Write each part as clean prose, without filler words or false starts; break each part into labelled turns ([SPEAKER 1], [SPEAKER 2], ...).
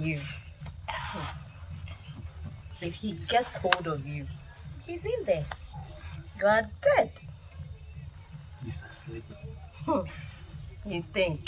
[SPEAKER 1] you. If he gets hold of you, he's in there. You are dead.
[SPEAKER 2] He's asleep.
[SPEAKER 1] You think?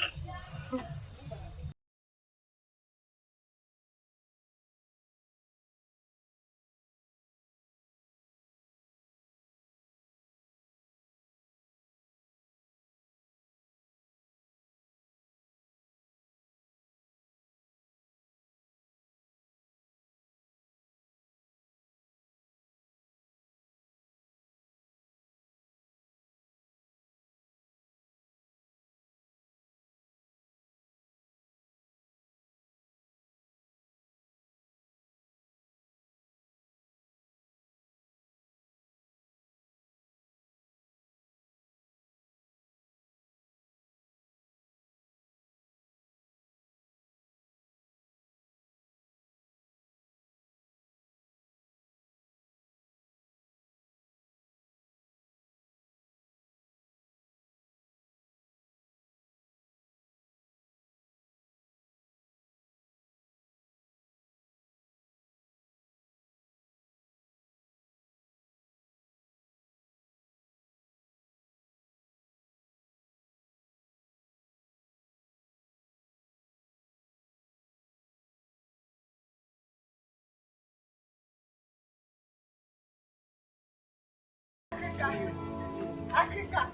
[SPEAKER 1] Africa!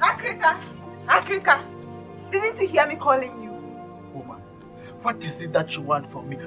[SPEAKER 1] Africa! Africa! Didn't you hear me calling you?
[SPEAKER 2] Woman, what is it that you want from me?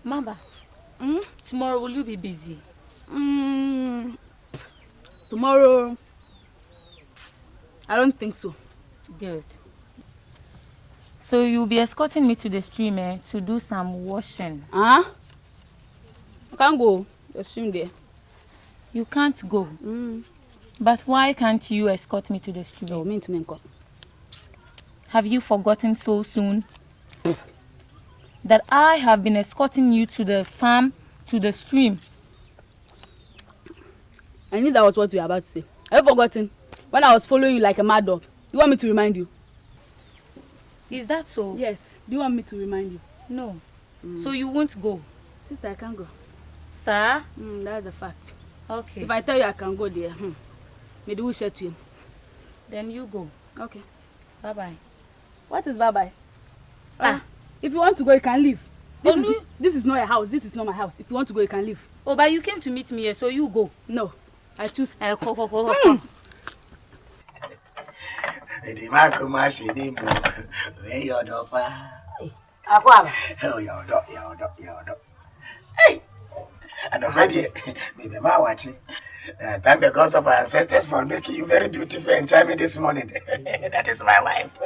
[SPEAKER 3] Mama, tomorrow will you be busy?
[SPEAKER 4] Tomorrow, I don't think so.
[SPEAKER 3] Good. So you'll be escorting me to the stream to do some washing.
[SPEAKER 4] Huh? I can't go. The stream there.
[SPEAKER 3] You can't go. But why can't you escort me to the stream?
[SPEAKER 4] No, me to me.
[SPEAKER 3] Have you forgotten so soon that I have been escorting you to the farm, to the stream?
[SPEAKER 4] I knew that was what you were about to say. Have you forgotten? When I was following you like a mad dog. You want me to remind you?
[SPEAKER 3] Is that so?
[SPEAKER 4] Yes. Do you want me to remind you?
[SPEAKER 3] No. So you won't go?
[SPEAKER 4] Sister, I can't go.
[SPEAKER 3] Sir?
[SPEAKER 4] That's a fact.
[SPEAKER 3] Okay.
[SPEAKER 4] If I tell you I can go there, maybe we'll share to you.
[SPEAKER 3] Then you go.
[SPEAKER 4] Okay.
[SPEAKER 3] Bye-bye.
[SPEAKER 4] What is bye-bye? If you want to go, you can leave. This is not a house. This is not my house. If you want to go, you can leave.
[SPEAKER 3] Oh, but you came to meet me here, so you go.
[SPEAKER 4] No. I choose.
[SPEAKER 3] Go.
[SPEAKER 2] The Makumashi Nimbo, where your dopa?
[SPEAKER 1] Aquaba.
[SPEAKER 2] Hell, your dog. Hey! And already, maybe my watching. Thank the gods of our ancestors for making you very beautiful and charming this morning. That is my wife.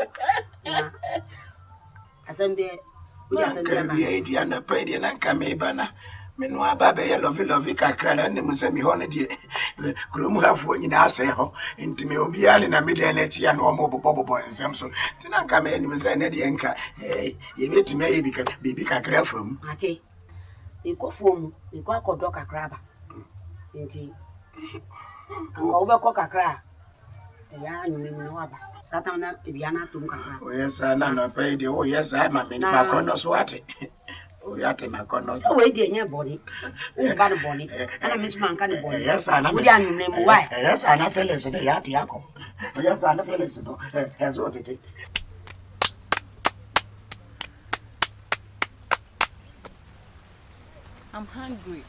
[SPEAKER 1] Assembly.
[SPEAKER 2] We are not praying and come bana. Meanwhile, Baby, lovey, Kakran, and Musemi Honey, Grumuha for in our sale, into me, Obian and a midnight and one mobile bobo and Samson. Tina come in, Miss Neddy Anka. Hey, you bet to me, because baby Kakra from
[SPEAKER 1] Mate, you go for you go a dog a crab. Indeed. Over cock a crab. Yeah, you know, Satana, Ibiana to Kakra.
[SPEAKER 2] Oh, yes, I know, paid you. Oh, yes, I'm a minute, my condos what. yate makono.
[SPEAKER 1] So we dey nya body. Who bad body? And Miss Man can body.
[SPEAKER 2] Yes, I know.
[SPEAKER 1] We dey anu why?
[SPEAKER 2] Yes, I know feelings dey yate yako. Yes, I know feelings no. Yes, what it.
[SPEAKER 4] I'm hungry.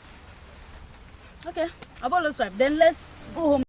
[SPEAKER 4] Okay, Abolo swipe. Then let's go home.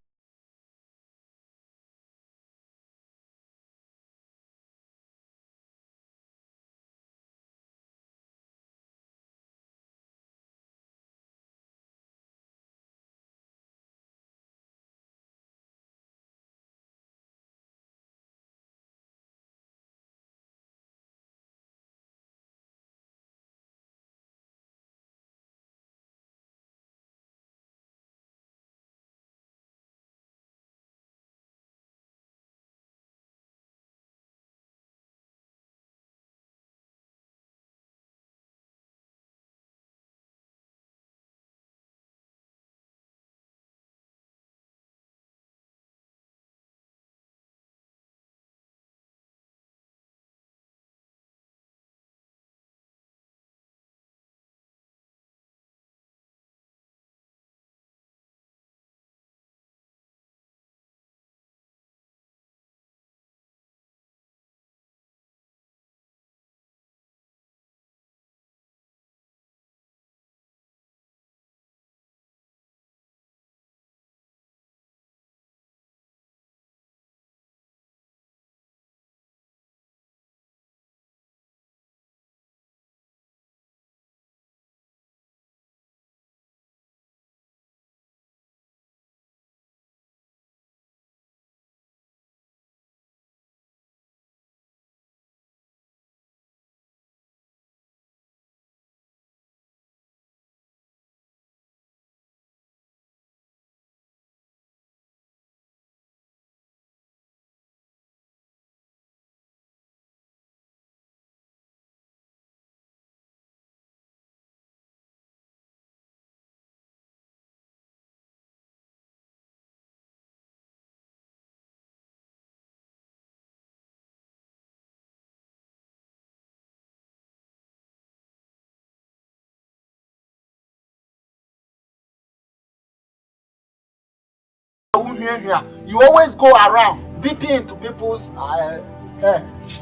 [SPEAKER 5] You always go around beeping into people's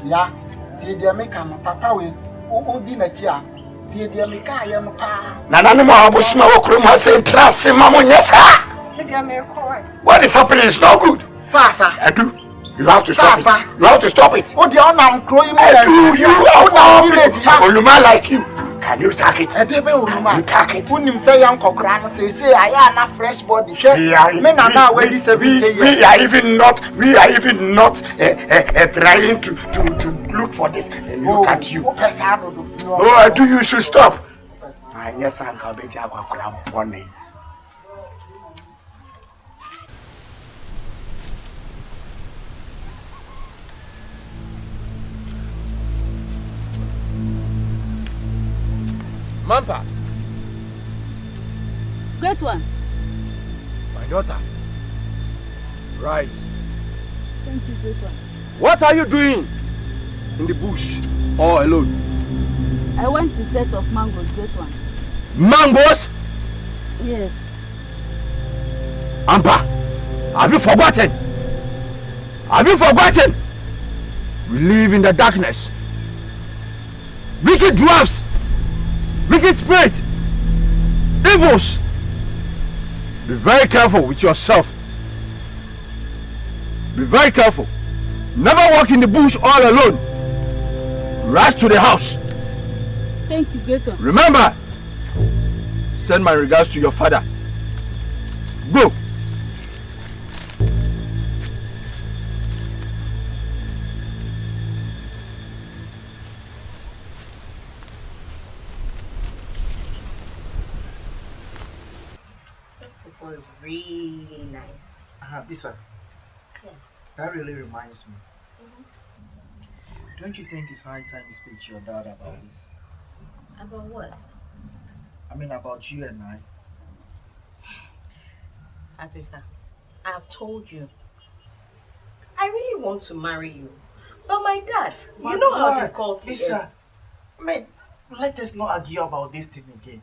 [SPEAKER 5] yeah. They make a papa with Udi Nachia. They make a yam pa.
[SPEAKER 2] Nanano Abusma Okruma saying trust him, Mamma. Yes, what is happening is not good.
[SPEAKER 5] Sasa.
[SPEAKER 2] Edu, you have to stop it. You have to stop it.
[SPEAKER 5] Oh, the honor crowing.
[SPEAKER 2] Edu, you are Oluma like you. Can you take it?
[SPEAKER 5] Edebe Oluma.
[SPEAKER 2] You take it.
[SPEAKER 5] Unim say young Kokran say I am a fresh body. We are even
[SPEAKER 2] not trying to look for this. And look at you. Oh, Edu, you should stop. Yes, I'm going to be
[SPEAKER 6] Mampa.
[SPEAKER 4] Great one.
[SPEAKER 6] My daughter. Rise.
[SPEAKER 4] Thank you, great one.
[SPEAKER 6] What are you doing in the bush all alone?
[SPEAKER 4] I went in search of mangoes, great one.
[SPEAKER 6] Mangoes?
[SPEAKER 4] Yes.
[SPEAKER 6] Ampa, have you forgotten? Have you forgotten? We live in the darkness. Wicked dwarfs, wicked spirit, evils. Be very careful with yourself. Be very careful. Never walk in the bush all alone. Rush to the house.
[SPEAKER 4] Thank you, great one.
[SPEAKER 6] Remember, send my regards to your father. Go.
[SPEAKER 1] This people is really nice.
[SPEAKER 5] Bisa,
[SPEAKER 1] Yes.
[SPEAKER 5] that really reminds me. Don't you think it's high time you speak to your dad about this?
[SPEAKER 1] About what?
[SPEAKER 5] I mean, about you and I.
[SPEAKER 1] Africa, I've told you. I really want to marry you. But my dad, you know how difficult he is.
[SPEAKER 5] I mean,
[SPEAKER 7] Let us not argue about this thing again.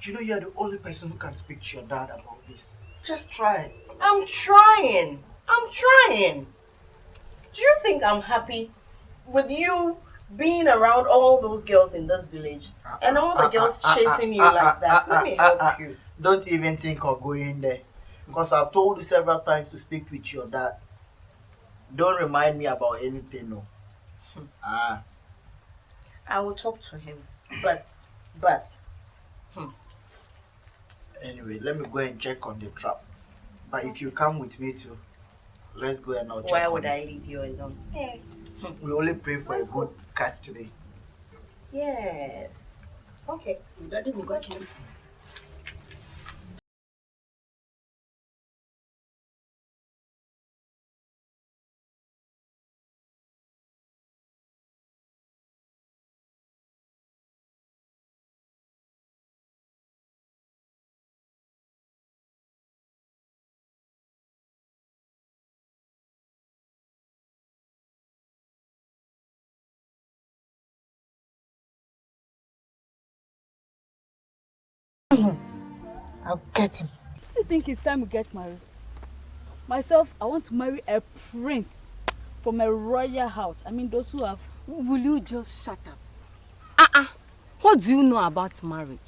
[SPEAKER 7] You know you're the only person who can speak to your dad about this. Just try.
[SPEAKER 1] I'm trying. I'm trying. Do you think I'm happy with you being around all those girls in this village and all the girls chasing you like that? Let me help you.
[SPEAKER 7] Don't even think of going there. Because I've told you several times to speak with your dad. Don't remind me about anything, no.
[SPEAKER 1] I will talk to him. But
[SPEAKER 7] Anyway, let me go and check on the trap. But if you come with me too, let's go and I'll check
[SPEAKER 1] why
[SPEAKER 7] on
[SPEAKER 1] would
[SPEAKER 7] it.
[SPEAKER 1] I leave you alone? Hey.
[SPEAKER 7] We only pray for
[SPEAKER 1] Let's
[SPEAKER 7] a good
[SPEAKER 1] go.
[SPEAKER 7] catch today.
[SPEAKER 1] Yes. Okay.
[SPEAKER 2] Daddy will got you.
[SPEAKER 7] I'll get him.
[SPEAKER 4] Do you think it's time we get married? Myself, I want to marry a prince from a royal house. I mean, those who have.
[SPEAKER 8] Will you just shut up? What do you know about marriage?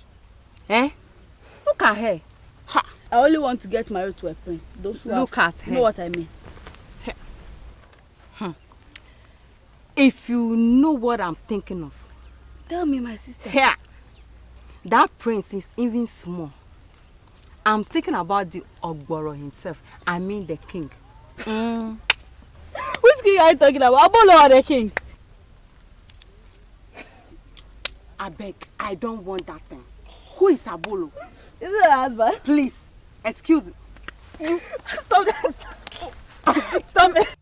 [SPEAKER 8] Eh? Look at her.
[SPEAKER 4] I only want to get married to a prince. Those who
[SPEAKER 8] Look
[SPEAKER 4] have.
[SPEAKER 8] at her.
[SPEAKER 4] You know what I mean?
[SPEAKER 8] If you know what I'm thinking of.
[SPEAKER 4] Tell me, my sister.
[SPEAKER 8] Here. That prince is even small. I'm thinking about the Ogboro himself. I mean the king.
[SPEAKER 4] Which king are you talking about? Abolo or the king?
[SPEAKER 8] I beg, I don't want that thing. Who is Abolo?
[SPEAKER 4] Is it her husband?
[SPEAKER 8] Please, excuse me.
[SPEAKER 4] Stop that. Stop it.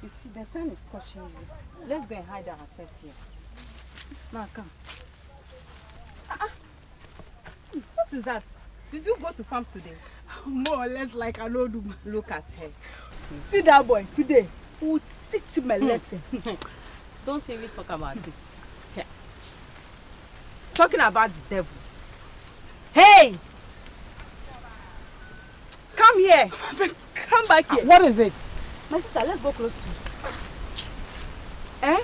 [SPEAKER 8] You see, the sun is touching you. Let's go and hide ourselves here. Now, come. What is that? Did you go to farm today?
[SPEAKER 4] More or less like an old woman.
[SPEAKER 8] Look at her.
[SPEAKER 4] See that boy today. We'll teach him a lesson.
[SPEAKER 8] Don't even talk about it. Yeah.
[SPEAKER 4] Talking about the devil. Hey! Come here. Come back here.
[SPEAKER 9] What is it?
[SPEAKER 4] My sister, let's go close to you. Eh?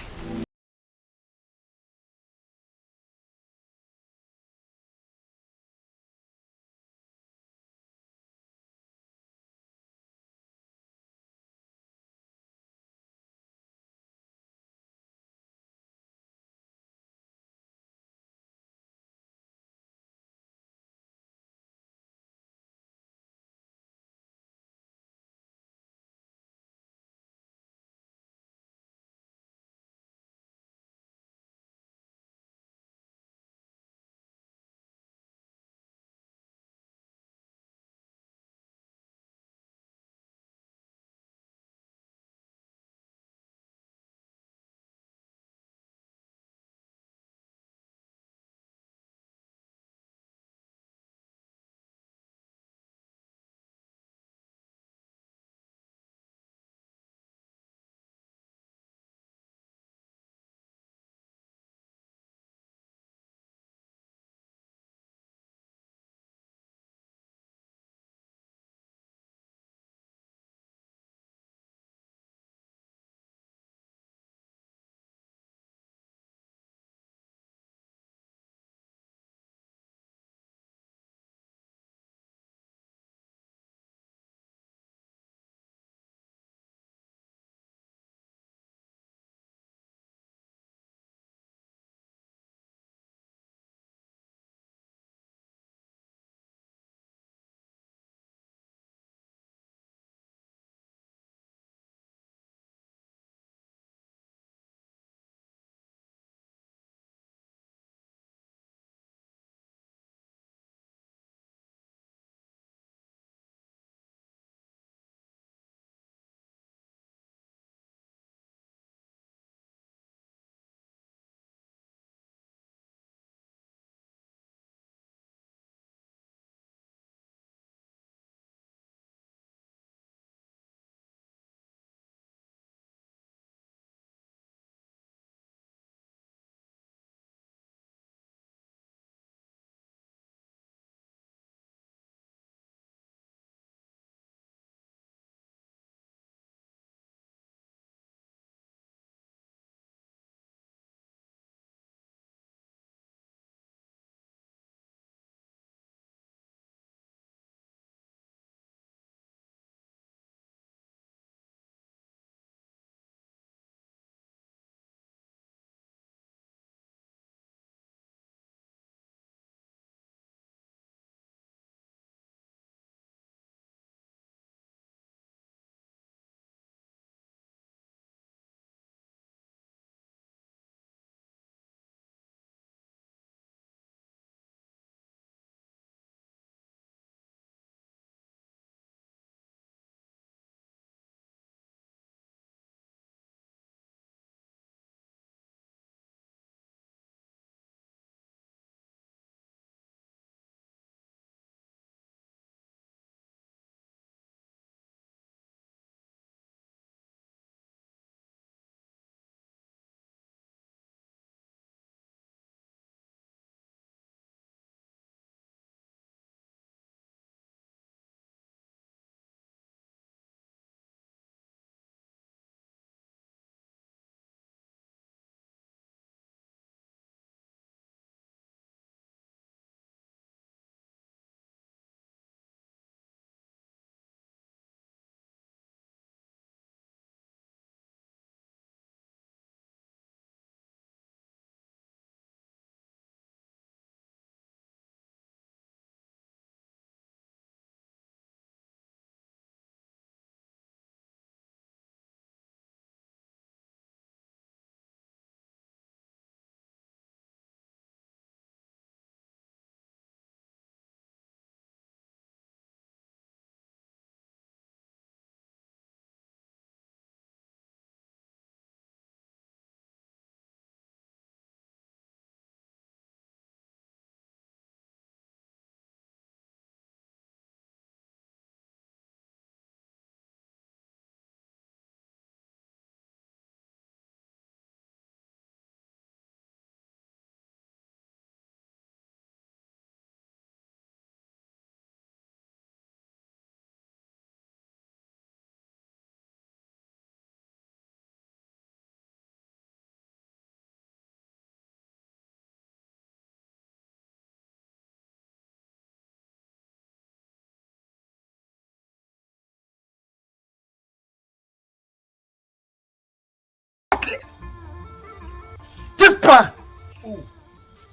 [SPEAKER 6] this plan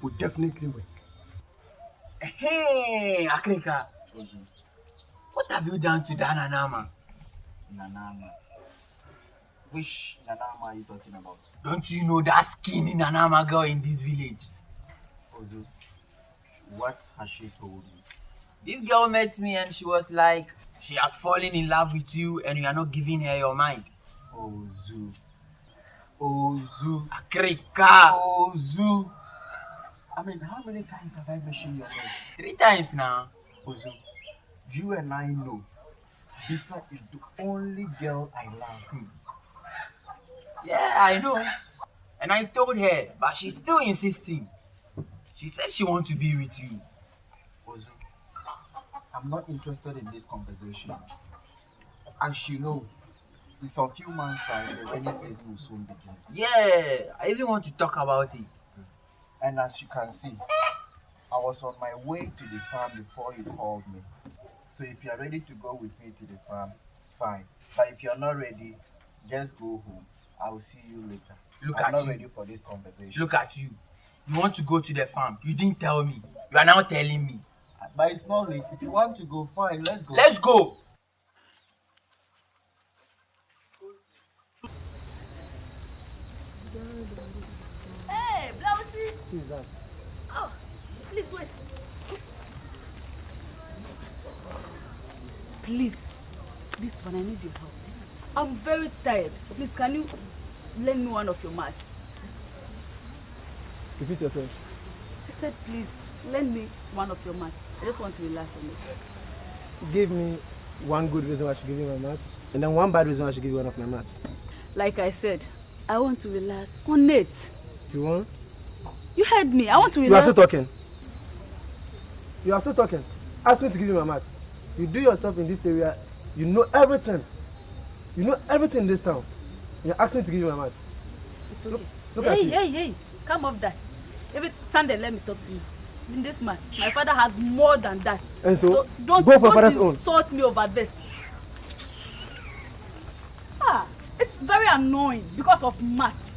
[SPEAKER 6] would definitely work.
[SPEAKER 9] Hey, Akrika, what have you done to that Nanama?
[SPEAKER 7] Nanama. Which Nanama are you talking about?
[SPEAKER 9] Don't you know that skinny Nanama girl in this village?
[SPEAKER 7] Ozu, what has she told you?
[SPEAKER 9] This girl met me and she was like, she has fallen in love with you and you are not giving her your mind.
[SPEAKER 7] Ozu. Ozu.
[SPEAKER 9] Akrika.
[SPEAKER 7] Ozu. I mean, how many times have I mentioned your name?
[SPEAKER 9] 3 times now.
[SPEAKER 7] Ozu, you and I know Bisa is the only girl I love.
[SPEAKER 9] Yeah, I know. And I told her, but she's still insisting. She said she wants to be with you.
[SPEAKER 7] Ozu, I'm not interested in this conversation. As you know, in some few months' time, the rainy season will soon begin.
[SPEAKER 9] Yeah, I even want to talk about it.
[SPEAKER 7] And as you can see, I was on my way to the farm before you called me. So if you are ready to go with me to the farm, fine. But if you're not ready, just go home. I will see you later. I'm not ready for this conversation.
[SPEAKER 9] Look at you. You want to go to the farm. You didn't tell me. You are now telling me.
[SPEAKER 7] But it's not late. If you want to go, fine. Let's go.
[SPEAKER 9] Let's go.
[SPEAKER 4] Hey, Blousy!
[SPEAKER 6] Who is that?
[SPEAKER 4] Oh, please wait. Please, this one, I need your help. I'm very tired. Please, can you lend me one of your mats?
[SPEAKER 6] Repeat yourself.
[SPEAKER 4] I said, please, lend me one of your mats. I just want to relax on it.
[SPEAKER 6] Give me one good reason why I should give you my mat, and then one bad reason why I should give you one of my mats.
[SPEAKER 4] Like I said, I want to relax on it.
[SPEAKER 6] You want?
[SPEAKER 4] You heard me. I want to
[SPEAKER 6] You are
[SPEAKER 4] relax.
[SPEAKER 6] still talking. You are still talking. Ask me to give you my mat. You do yourself in this area. You know everything. You know everything in this town. You're asking me to give you my mat.
[SPEAKER 4] It's okay.
[SPEAKER 6] Look at you.
[SPEAKER 4] Hey, come off that. Even stand there, let me talk to you. In this mat, my father has more than that.
[SPEAKER 6] And so
[SPEAKER 4] don't
[SPEAKER 6] go for father's own.
[SPEAKER 4] insult me over this. It's very annoying because of maths.